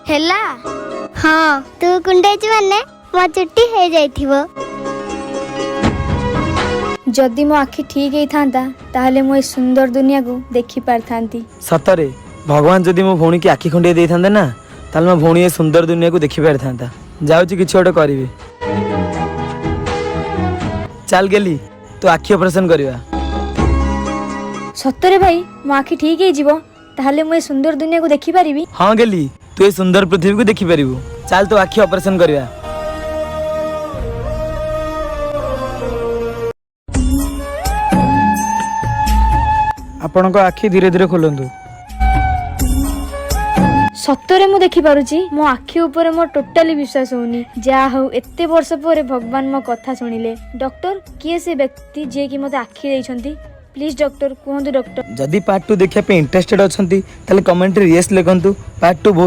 ହେଲା हाँ तू कुंडेची माने मो चुट्टी हो जाइथिबो। जदि मो आखि ठीक ही थांता ताहले मो ए सुंदर दुनिया को देखि पारथांती। सतरे भगवान जदि मो भौणी की आखि खंडे दे थांदे ना ताले मो भौणी ए सुंदर दुनिया को देखि पार थांता। जाउची किछ ओटे करिवे। चल गेली तो आखि ऑपरेशन करवा। सतरे भाई मो आखि ठीक ही जीवो ताहले मो ए सुंदर दुनिया को देखि पारिबी। हाँ गेली तू ए सुंदर पृथ्वी को देखि पारिबू। चल तो आखि ऑपरेशन करवा। आपणक आखि धीरे धीरे खोलंतु। सतरे मु देखि पारुची मो आखि ऊपर मो टोटाली विश्वास होनी। जा हो एते वर्ष पर भगवान मो कथा सुनिले। डॉक्टर किए से व्यक्ति जे कि मते आखि दैछंती प्लीज डॉक्टर कहंतु डॉक्टर। जदि पार्ट 2 देखिया पे इंटरेस्टेड अछंती ताले कमेंट रे यस लिखंतु। पार्ट 2